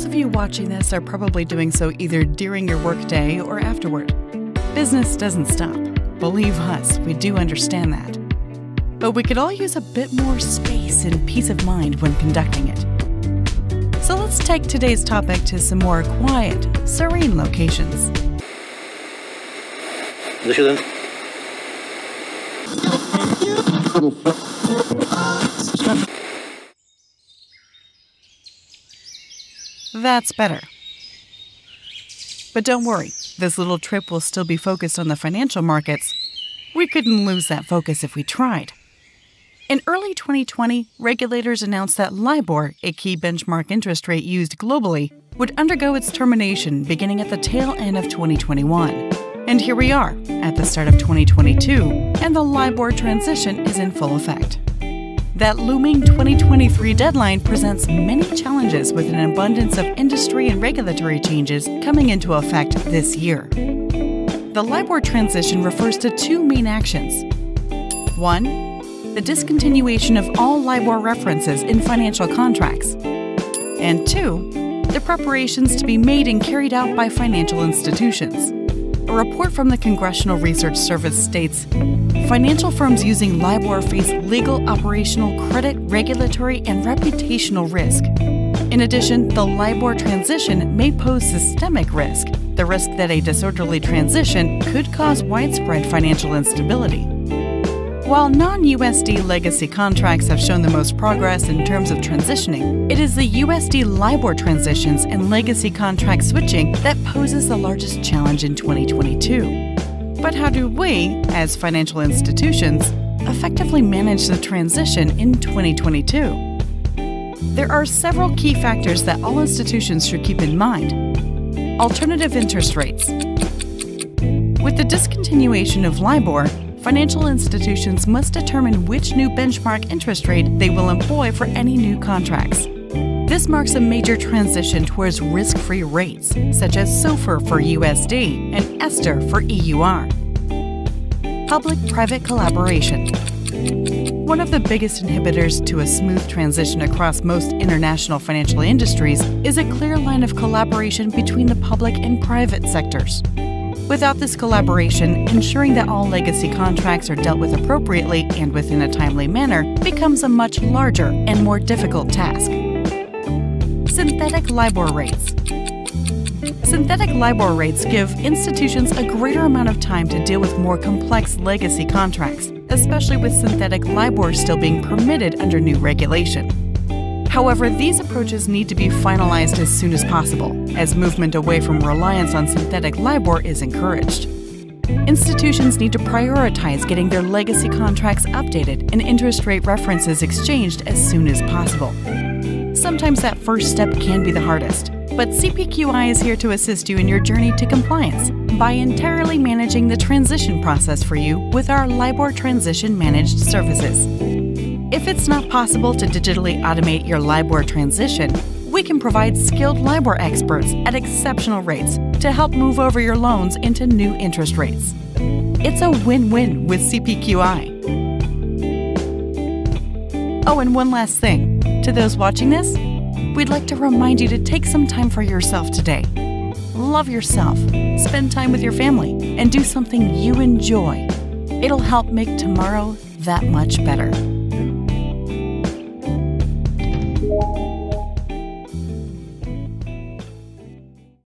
of you watching this are probably doing so either during your workday or afterward. Business doesn't stop. Believe us, we do understand that. But we could all use a bit more space and peace of mind when conducting it. So let's take today's topic to some more quiet, serene locations. That's better. But don't worry, this little trip will still be focused on the financial markets. We couldn't lose that focus if we tried. In early 2020, regulators announced that LIBOR, a key benchmark interest rate used globally, would undergo its termination beginning at the tail end of 2021. And here we are, at the start of 2022, and the LIBOR transition is in full effect. That looming 2023 deadline presents many challenges with an abundance of industry and regulatory changes coming into effect this year. The LIBOR transition refers to two main actions. One, the discontinuation of all LIBOR references in financial contracts. And two, the preparations to be made and carried out by financial institutions. A report from the Congressional Research Service states, financial firms using LIBOR face legal, operational, credit, regulatory, and reputational risk. In addition, the LIBOR transition may pose systemic risk, the risk that a disorderly transition could cause widespread financial instability. While non-USD legacy contracts have shown the most progress in terms of transitioning, it is the USD LIBOR transitions and legacy contract switching that poses the largest challenge in 2022. But how do we, as financial institutions, effectively manage the transition in 2022? There are several key factors that all institutions should keep in mind. Alternative interest rates. With the discontinuation of LIBOR, financial institutions must determine which new benchmark interest rate they will employ for any new contracts. This marks a major transition towards risk-free rates, such as SOFR for USD and ESTR for EUR. Public-private collaboration. One of the biggest inhibitors to a smooth transition across most international financial industries is a clear line of collaboration between the public and private sectors. Without this collaboration, ensuring that all legacy contracts are dealt with appropriately and within a timely manner becomes a much larger and more difficult task. Synthetic LIBOR rates. Synthetic LIBOR rates give institutions a greater amount of time to deal with more complex legacy contracts, especially with synthetic LIBOR still being permitted under new regulation. However, these approaches need to be finalized as soon as possible, as movement away from reliance on synthetic LIBOR is encouraged. Institutions need to prioritize getting their legacy contracts updated and interest rate references exchanged as soon as possible. Sometimes that first step can be the hardest, but CPQI is here to assist you in your journey to compliance by entirely managing the transition process for you with our LIBOR Transition Managed Services. If it's not possible to digitally automate your LIBOR transition, we can provide skilled LIBOR experts at exceptional rates to help move over your loans into new interest rates. It's a win-win with CPQI. Oh, and one last thing. To those watching this, we'd like to remind you to take some time for yourself today. Love yourself, spend time with your family, and do something you enjoy. It'll help make tomorrow that much better.